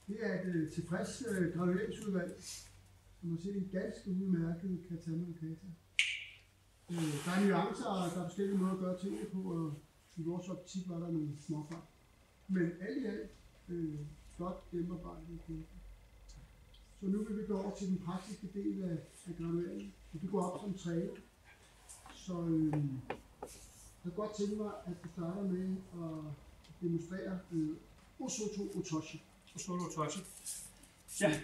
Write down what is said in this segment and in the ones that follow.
Det er et tilfreds gradueringsudvalg, som har set en ganske udmærket katana og kata. Der er nuancer, og der er forskellige måder at gøre tingene på, og i vores optik var der nogle småfejl. Men alt i alt, flot gennemarbejdet kæmpe. Så nu vil vi gå over til den praktiske del af gradueringen. Du går op som træner. Så jeg kan godt tænke mig, at du starter med at demonstrere Osoto Otoshi. Osoto Otoshi. Ja.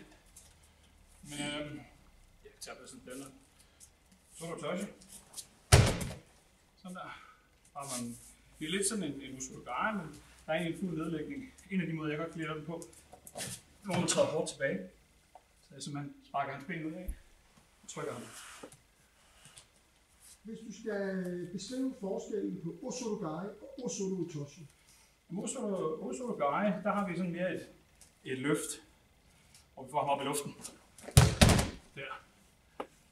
Men jeg tager på sådan en billede. Osoto Otoshi. Sådan der. Det er lidt sådan en usologare, men der er egentlig en fuld nedlægning. En af de måder, jeg godt kan lide den på, hvor man træder hårdt tilbage. Så jeg simpelthen sparker hans ben ud af og trykker ham. Hvis du skal beskrive forskellen på Osotogai og Osoto Otoshi. Osotogai, der har vi sådan mere et løft, hvor vi får ham op i luften. Der.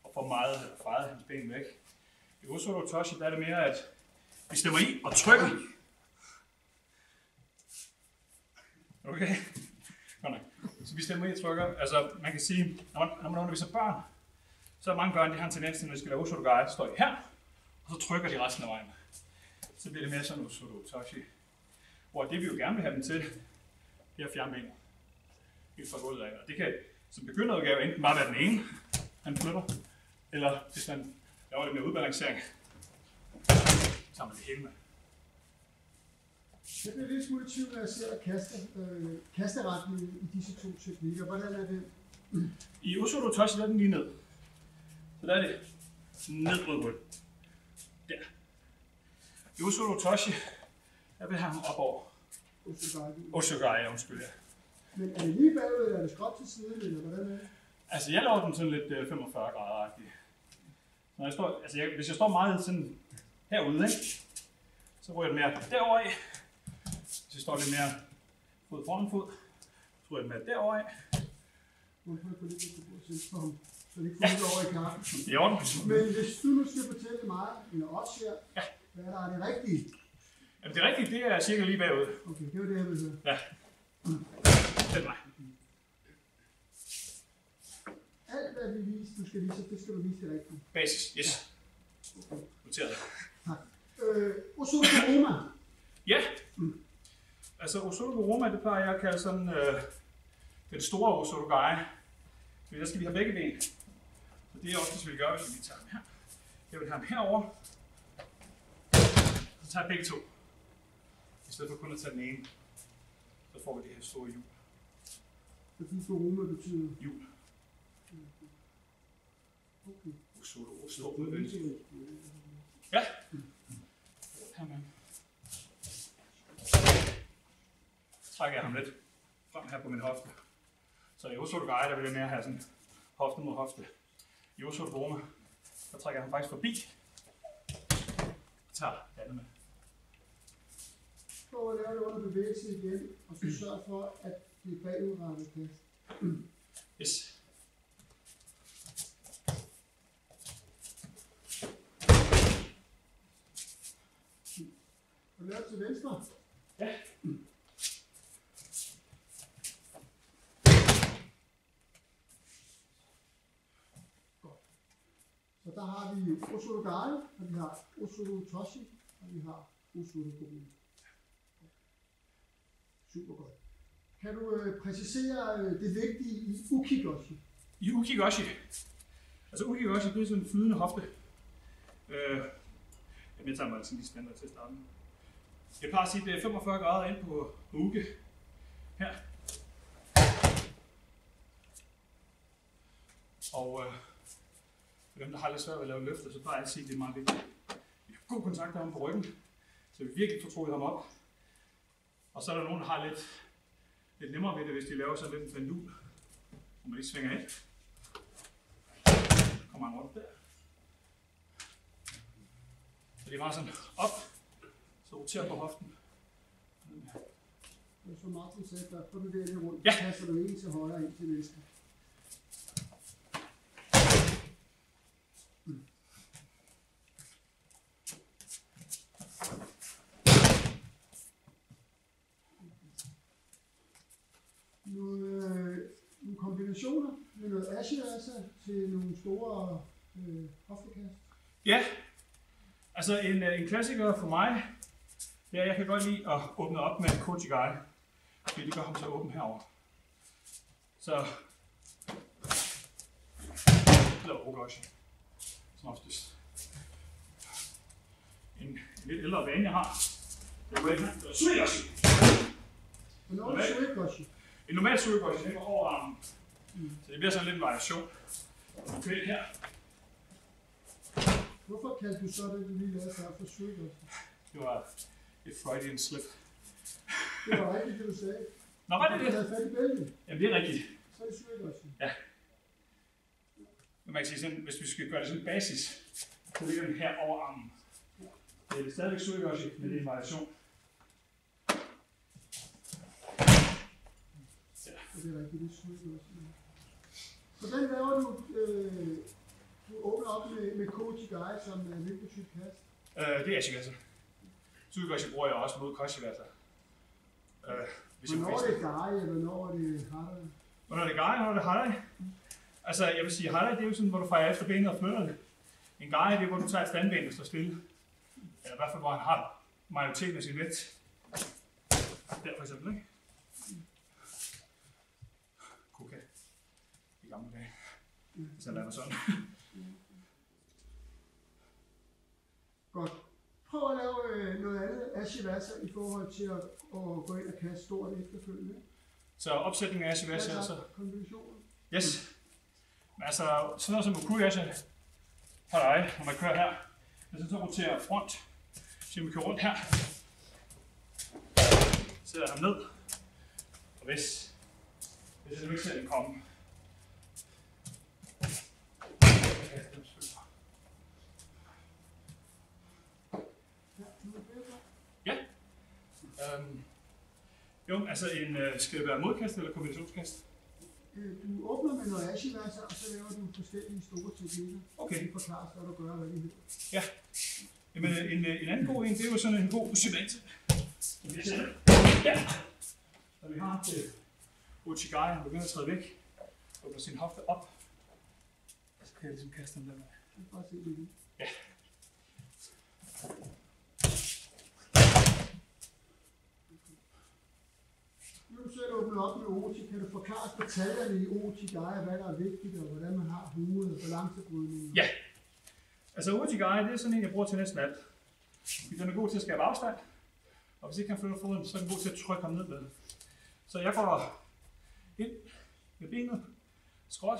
Og får meget fejret hans ben væk. I Osoto Otoshi, der er det mere, at vi stemmer i og trykker. Okay? Godt nok. Så vi stemmer i og trykker. Altså, man kan sige, når man underviser børn, så er mange børn, de har en tendens til, når de skal lave Osotogai, så står de her, og så trykker de resten af vejen. Så bliver det mere sådan Osoto Otoshi. Hvor det vi jo gerne vil have dem til, det er at fjerne benet. Helt fra gulvet af. Og det kan som begynderudgave enten bare være den ene, han flytter, eller hvis man laver lidt mere udbalancering, så tager man det hele med. Jeg bliver lidt smule i tvivl, når jeg ser kasteretningen i disse to teknikker. Hvordan er det? I Osoto Otoshi, der er den lige ned. Så der er det nedbrydgulv. Der. I Osoto Otoshi, der vil have ham op over. Osotogai, undskyld, ja. Men er det lige bagud, eller er det skråt til siden, eller hvordan er det? Altså, jeg laver den sådan lidt 45 grader-agtig. Når jeg står, altså hvis jeg står meget sådan herude, ikke? Så ryger jeg den mere derovre af. Hvis jeg står lidt mere fod foran fod, så ryger jeg den mere derovre af. Hvorfor er det lidt på bordet, så det ikke får lidt over i kaffen? Det er orden. Men hvis du nu skal fortælle mig, eller os her, hvad der er det rigtige? Jamen, det rigtige, det er cirka lige bagud. Okay, det var det, jeg ville høre. Ja. Den vej. Alt, hvad vi viser, du skal vise, det skal du vise det rigtige. Basis, yes. Okay. Noteret. Tak. Osoto Roma. Ja. Altså, Osoto Roma, det plejer jeg at kalde sådan den store Osotogai. Så der skal vi have begge ben. Så det er også det, vi vil gøre, hvis vi tager dem her. Jeg vil have dem herover. Så tager jeg begge to. I stedet for kun at tage den ene, så får vi det her store hjul. Fordi Roma betyder? Hjul. Okay. Osoto udvendigt. Ja. Hermed. Så trækker jeg ham lidt frem her på min hofte. Så i Osotogai, der vil jeg mere have sådan hofte mod hofte. I Osoto Roma, der trækker jeg ham faktisk forbi. Og tager det andet med. Prøv at lave det under bevægelse igen, og så sørg for, at det er bagudrettet kast. Yes. Og lav til venstre. Ja. Godt. Så der har vi Osotogai, og vi har Osoto Otoshi, og vi har Osoto Roma. Super godt. Kan du præcisere det vigtige i Ukigoshi? I Ukigoshi. Altså Ukigoshi, det er sådan en flydende hofte. Jeg tager mig altså lige spændende til at starte med. Jeg plejer at sige, at det er 45 grader ind på uke. Her. Og for dem, der har lidt svært ved at lave løfter, så plejer jeg at sige, at det er meget vigtigt. Vi har god kontakt med ham på ryggen, så vi virkelig får trukket ham op. Og så er der nogen, der har lidt nemmere ved det, hvis de laver sådan lidt en pendul, hvor man lige svinger ind. Så kommer han rundt der. Så det er bare sådan op, så roterer på hoften. Det er så Martin sagde, der får du det rundt, ja. Så passer du en til højre og en til venstre. Nu kombinationer med noget ashivaser til nogle store hoftekast. Ja, altså en klassiker for mig, det er, jeg kan godt lide at åbne op med Kojigai, fordi det gør ham så åben herover. Så eller Ogoshi, som oftest. En lidt ældre vane, jeg har. Det er jo Suigoshi. Hvornår er Suigoshi? En normal Suigoshi hænger over armen. Så det bliver sådan lidt en variation. Okay, her. Hvorfor kaldte du så det, du lige lavede for Suigoshi? Det var et Freudian slip. Det var rigtigt, det du sagde. Nå, var det det? Du havde fat i bælgen. Jamen, det er rigtigt. Så er det Suigoshi. Ja. Men man kan sige sådan, hvis vi skal gøre det sådan basis, så ligger den her over armen. Det er stadigvæk Suigoshi, men det er en variation. Ja. Det er rigtigt, det er Suigoshi. Hvordan laver du, du åbner op med Kojigai som hvilken type kast? Det er Ashivaser. Suigoshi bruger jeg også mod Koshivaser. Hvornår er det Gai, eller hvornår er det Harai? Hvornår er det Gai, hvornår er det Harai? Altså, jeg vil sige, Harai, det er jo sådan, hvor du fejrer efter benet og flytter det. En Gai, det er, hvor du tager et standben, der står stille. Eller i hvert fald, hvor han har majoriteten af sin vægt. Der for eksempel, ikke? Kuka. I gamle dage. Hvis han laver sådan. Godt. Prøv at lave noget andet ashivaser i forhold til at gå ind og kaste stort efterfølgende. Så opsætningen af ashivaser, så... Kombinationer. Yes. Men altså, sådan noget som Okuyashi har dig, når man kører her. Hvis man så roterer front, så man kører rundt her. Sætter ham ned. Og hvis jeg nu ikke ser den komme. Ja. Jo, altså skal det være modkast eller kombinationskast? Du åbner med noget ashivaser, og så laver du forskellige store teknikker. Okay. Det forklarer hvad du gør, hvad det hedder. Ja. Jamen, en anden god en, det er jo sådan en god cement. Ja. Så vi har til Uchigai, han begynder at træde væk, åbner sin hofte op, og så kan jeg ligesom kaste den der med. Jeg kan bare se det. Ja. Nu du selv åbner op med Oti, kan du forklare detaljerne i Ochigai, hvad der er vigtigt, og hvordan man har hovedet og balancebrydningen? Ja. Altså Uchigai, det er sådan en, jeg bruger til næsten alt. Den er god til at skabe afstand, og hvis ikke han flytter foden, så er den god til at trykke ham ned med. Så jeg går ind med benet, skråt,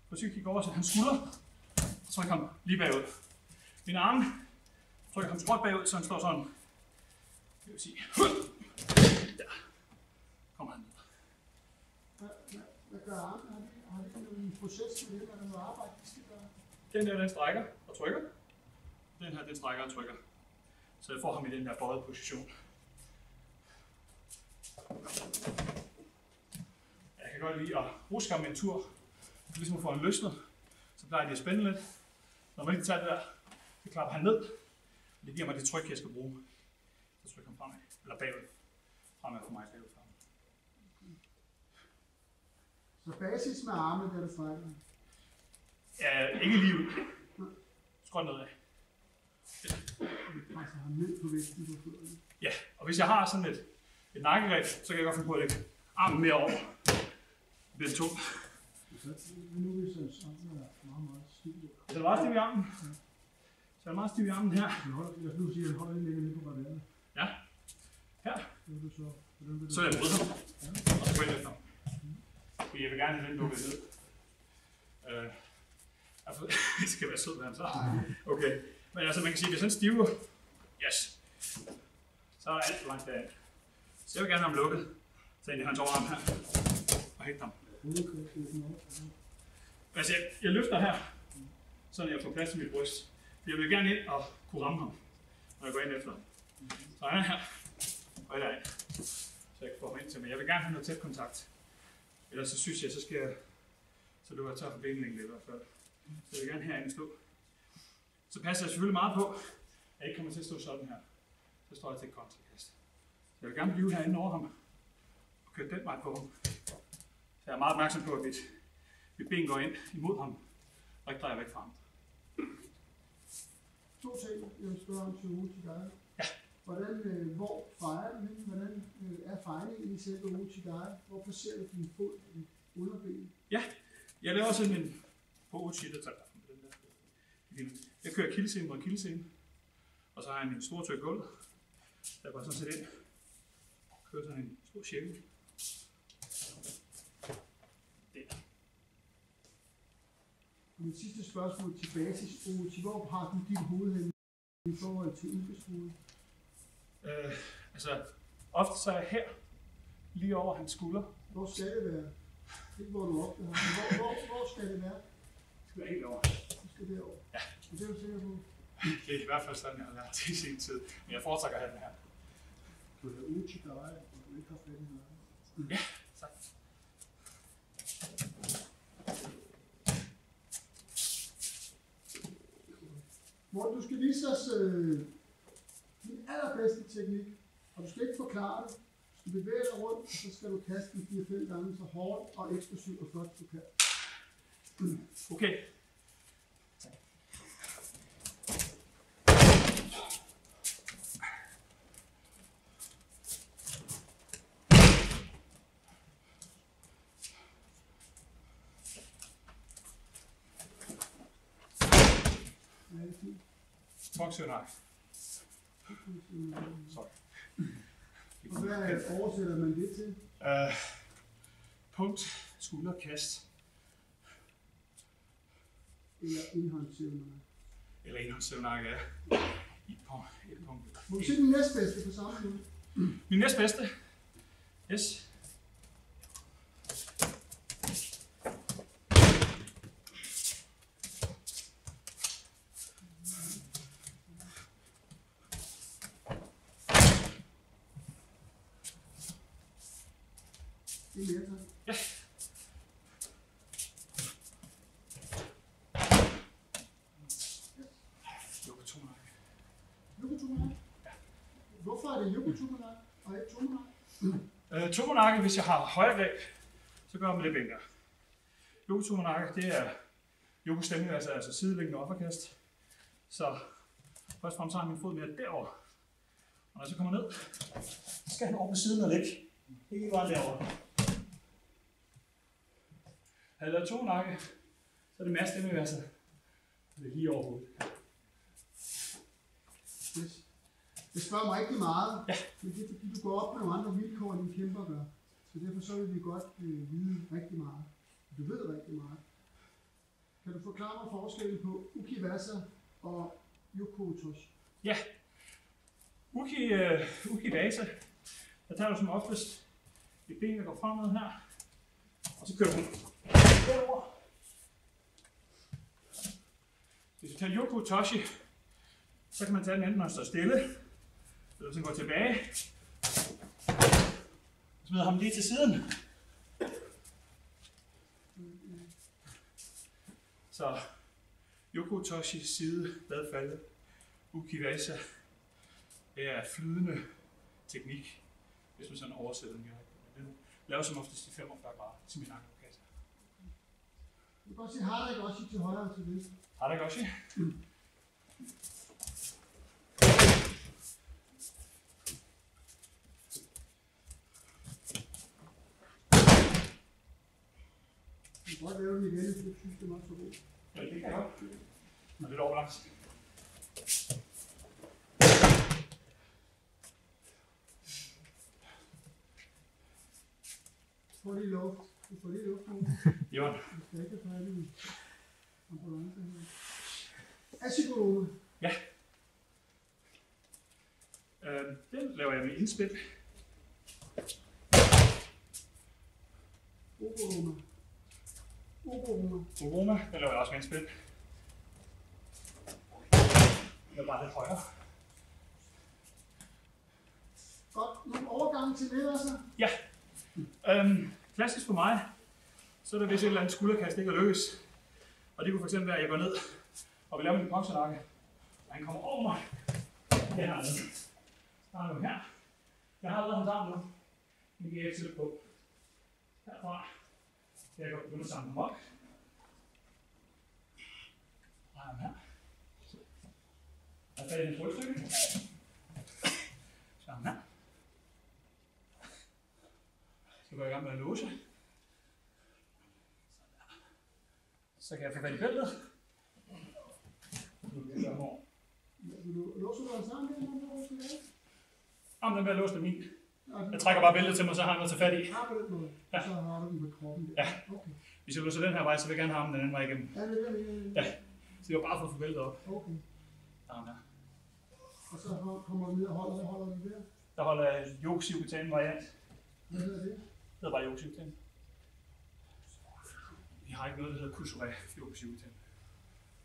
forsøger at kigge over til hans skulder, og trykker ham lige bagud. Mine arme trykker ham skråt bagud, så han står sådan. Det vil sige, der kommer han ned. Hvad gør armene? Har det en proces med det, der er noget arbejde, de skal gøre? Den der, den strækker og trykker. Den her, den strækker og trykker. Så jeg får ham i den her bøjede position. Jeg kan godt lide at ruske ham en tur. Ligesom at få en løsnet. Så plejer de at spænde lidt. Når man ikke tager det der, så klapper han ned. Og det giver mig det tryk, jeg skal bruge. Så trykker han fremad. Eller bagud. Fremad for mig, bagud for ham. Så basis med armene, der du strækker? Ja, ikke lige ud. Skråt nedad. Altså ham ned på vægten på fødderne? Ja, og hvis jeg har sådan et nakkegreb, så kan jeg godt finde på at lægge armen mere over. Det bliver tung. Nu er vi så meget stiv. Så er det meget stiv i armen. Så er det meget stiv i armen her. Jeg vil sige, at jeg holder lidt længere nede på barrieren. Ja. Her. Så er jeg bryder ham. Og så går jeg efter ham. Fordi jeg vil gerne have den lukket ned. Det skal være sød med ham så. Okay. Men altså man kan sige, at det er sådan stive. Yes. Så er alt for langt derinde. Så jeg vil gerne have ham lukket. Så ind i hans overarm her. Og hægte ham. Altså jeg løfter her. Så jeg får plads til mit bryst. Jeg vil gerne ind og kunne ramme ham. Når jeg går ind efter ham. Så han er her. Og derind. Så jeg kan få ham ind til mig. Jeg vil gerne have noget tæt kontakt. Ellers så synes jeg, så løber jeg tør for benlængde i hvert fald. Så jeg vil gerne herinde stå. Så passer jeg selvfølgelig meget på, at jeg ikke kommer til at stå sådan her. Så står jeg til et kontrakast. Så jeg vil gerne blive herinde over ham og køre den vej på ham. Så jeg er meget opmærksom på, at Mit ben går ind imod ham, og ikke drejer væk fra ham. 2 ting, jeg vil spørge om til Uchigai. Ja. Hvor fejrer du hende? Hvordan er fejringen i selve Uchigai? Hvor placerer du din fod i underbenet? Ja, jeg laver sådan en på Uchi, der tager den der. Jeg kører kildescene mod kildescene, og så har jeg en stor tøj gulv. Der går sådan set ind. Kører sådan en stor cirkel. Mit sidste spørgsmål til basis, Uchi. Hvor har du dit hoved hen i forhold til udgangspunktet? Altså, ofte så er jeg her, lige over hans skulder. Hvor skal det være? Ikke hvor du opdager ham. Hvor skal det være? Det skal være helt over. Det skal derover. Ja. Det er du sikker på? Det er i hvert fald sådan, jeg har lært det i sin tid. Men jeg foretrækker at have den her. Du har Uchigai, og du ikke har fat i noget. Ja, tak. Morten, du skal vise os din allerbedste teknik, og du skal ikke forklare det. Du skal bevæge dig rundt, og så skal du kaste den 4-5 gange så hårdt og eksplosivt og flot du kan. Okay. Ja, det er fint. Toksønak. Sorry. Og hvad oversætter man det til? Punkt, skulder, kast. Eller indhåndssævner. Eller indhåndssævnakke er et punkt. Må vi se den næstbedste på samme måde? Min næstbedste. Yes. Det er mere tak. Ja. Yokotomanak. Yokotomanak? Ja. Hvorfor er det Yokotomanak og ikke Tomanak? Tomanak, hvis jeg har højre greb, så gør jeg med det ben der. Yokotomanak, det er yoko-stemning, altså sideliggende offerkast. Så først og fremmest tager jeg min fod mere derover. Og når jeg så kommer ned, så skal han over på siden og ligge. Ikke bare derovre. Havde jeg lavet tomanak, så er det mere stemme, altså. Det er lige over hovedet. Yes. Det spørger mig rigtig meget, Ja. men det er fordi, du går op på nogle andre vilkår, end dine kæmper gør. Så derfor så vil vi godt vide rigtig meget. Du ved rigtig meget. Kan du forklare mig forskellen på Ukivasa og Yokotoshi? Ja. Ukivasa, der tager du som oftest et ben, der går fremad her. Og så kører du derover. Hvis vi tager Yokotoshi, så kan man tage den enten, når den står stille, eller så går tilbage. Smider ham lige til siden. Så Yokotoshi side, bladfaldet. Ukivasa, det er flydende teknik, hvis man sådan oversætter den direkte. Den laver som oftest i 45 grader til min akkurat. Du kan godt sige Harik også til højre og til venstre. Harik også? Du kan godt lave den igen, hvis du synes, det var så god. Ja, det kan jeg godt. Og lidt overbalance. Få lige luft. Du får lige luft nu. Jørgen. Du skal ikke have færdig med ambulance her. Asiguruma. Ja. Den laver jeg med indspil. Oguruma. Oguruma. Oguruma, den laver jeg også med indspil. Den er bare lidt højere. Godt. Nogle overgange til det, altså. Ja. Klassisk for mig, så er der hvis et eller andet skulderkast ikke er lykkes. Og det kunne fx være, at jeg går ned og vil lave min bokserakke. Og han kommer over mig. Hernede. Så har jeg her. Jeg har allerede hans arm nu. Nu giver jeg ikke til på. Herfra. Jeg kan begynde at samle ham op. har jeg ham her. Jeg har fat i en rullestykke. Så har jeg ham her. Så går jeg i gang med at låse. Så kan jeg få fat i bæltet. Låser du den sammen her? Om den vil jeg låse med min. Jeg trækker bare bæltet til mig, så har jeg noget til fat i. Har du den måde? Ja. Så har du den på kroppen. Ja. Okay. Hvis jeg låser den her vej, så vil jeg gerne have armen den anden vej igennem. Ja, det er det. Ja. Så det var bare for at få bæltet op. Okay. Der. Og så kommer du ned og holder. Hvad holder du der? Der holder jeg yoke-cykeltanen variant. Hvad hedder det? Det hedder bare yoke-cykeltanen. Vi har ikke noget, der hedder Kusure yoke-cykeltanen.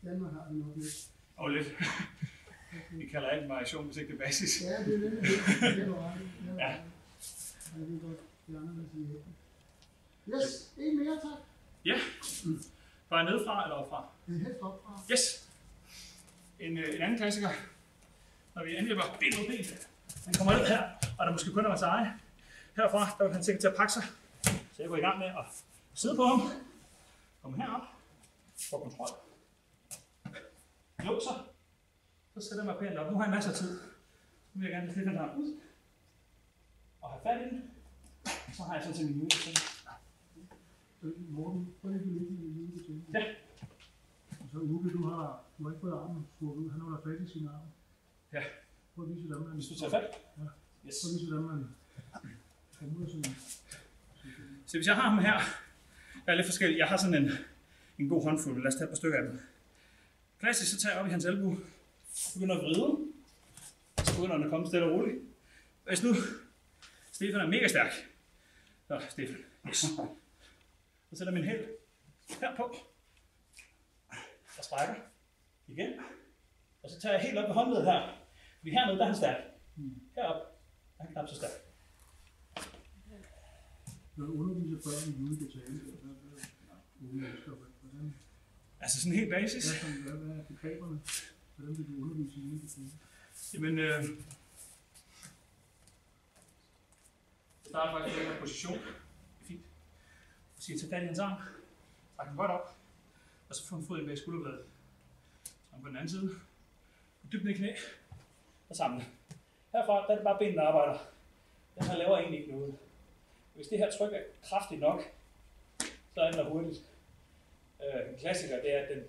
Danmark har vi nok lidt. Og lidt. Vi kalder alt variation, hvis ikke det er basis. Ja, det er lidt. Det er ret. Ja. Jeg ved godt, det er andet, der siger yes, en mere, tak. Ja. Bare nedefra eller opfra? Det er helt opfra. Yes. En anden klassiker. Når vi angriber ben mod ben. Han kommer ned her, og der måske kun er vores eje. Herfra, der vil han sikkert til at pakke sig. Så jeg går i gang med at sidde på ham. Komme herop. Få kontrol. Låser. Så sætter jeg mig pænt op. Nu har jeg masser af tid. Nu vil jeg gerne slippe den her ud. Og have fat i den. Så har jeg sådan set min juletræning. Morten, prøv lige at lægge din juletræning. Ja. Og så Uke, du har ikke fået armen trukket ud. Han holder fat i sin arm. Ja. Prøv at vise, hvordan man... Hvis du tager fat? Ja. Yes. Prøv at vise, hvordan man... kommer ud af sådan... Så hvis jeg har ham her, der er lidt forskelligt. Jeg har sådan en god håndfuld. Lad os tage et par stykker af dem. Klassisk, så tager jeg op i hans albue. Begynder at vride. Så begynder han at komme stille og roligt. Hvis nu, Stefan er mega stærk. Så Stefan, yes. Så sætter min hæl herpå. Og strækker. Igen. Og så tager jeg helt op ved håndledet her. Fordi hernede, der er han stærk. Herop er han knap så stærk. Når du underviser børn i juletale, hvordan... Altså sådan helt basis. Hvad er begreberne? Hvordan vil du undervise i juletale? Jamen, jeg starter faktisk med en position. Det er fint. Så siger jeg, tage fat i hans arm. Træk den godt op. Og så få en fod ind bag skulderbladet. Så på den anden side. Dyb ned i knæ. Og samle. Herfra der er det bare benene, der arbejder. Den her laver egentlig ikke noget. Hvis det her tryk er kraftigt nok, så er den der hurtigt. En klassiker det er, at den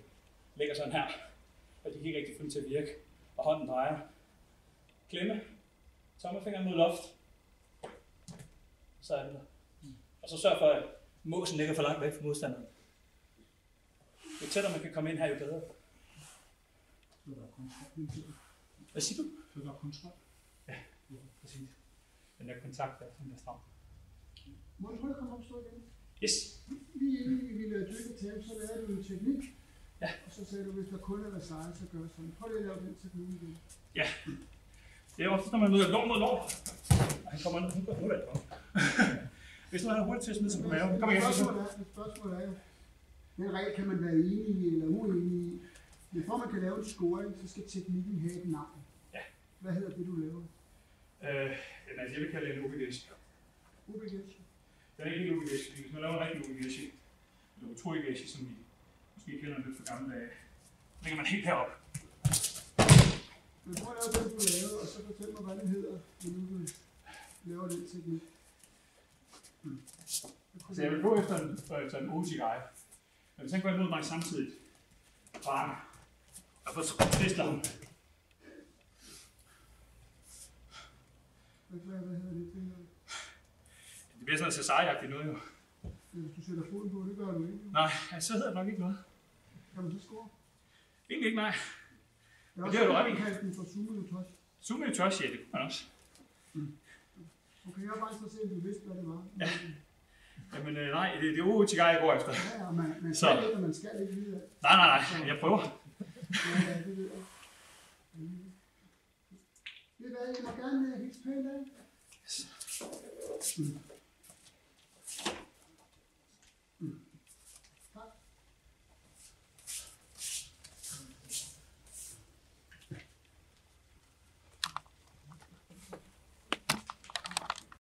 ligger sådan her. Og de kan ikke rigtig få den til at virke. Og hånden drejer. Klemme. Tommelfingeren mod loft. Så er den der. Og så sørg for, at måsen ligger for langt væk fra modstanderen. Jo tættere man kan komme ind her, jo bedre. Så der er kontrol. Hvad siger du? Så der er kontrol. Ja, præcis. Den der kontakt der, den der stram. Må jeg prøve at komme op og stå igen? Yes. Lige inden vi ville dykke til, så lavede du en teknik. Ja. Og så sagde du, hvis der kun er Versailles, så gør sådan. Prøv lige at lave den teknik igen. Ja. Det er ofte, når man møder lår mod lår. Han kommer ned, hun går hurtigt. Hvis nu han er hurtigt til at smide sig på maven, kom igen. Spørgsmålet er jo, den regel kan man være enig i eller uenig i. Men for man kan lave en scoring, så skal teknikken have et navn. Ja. Hvad hedder det, du laver? Jeg vil kalde det en ubegashi. Ubegashi? Den er ikke helt ubegashi. Hvis man laver en rigtig ubegashi, eller utorigashi, som vi måske kender lidt fra gamle dage, så lægger man helt herop. Men prøv at lave den, du lavede, og så fortæl mig, hvad den hedder, når du laver den teknik. Så jeg vil gå efter en Ochigai. Men hvis han går imod mig samtidig, bare og få tristet ham. Hvad hedder det? Det bliver sådan noget Cesar-jagtigt noget jo. Hvis du sætter foden på, det gør du ikke. Nej, så hedder det nok ikke noget. Kan man så score? Egentlig ikke, nej. Jeg har det er du ret i. også kaldt den for Sumo-Tosh. Sumo-Tosh, ja, det kunne man også. Okay, jeg var bare interesseret i, at du vidste, hvad det var. Ja. Jamen nej, det er Ochigai, jeg går efter. Ja, man skal ikke, og man skal ikke vide det. Nej, jeg prøver. Ja, det ved jeg. Det er hvad, jeg må gerne hilse pænt af. Yes.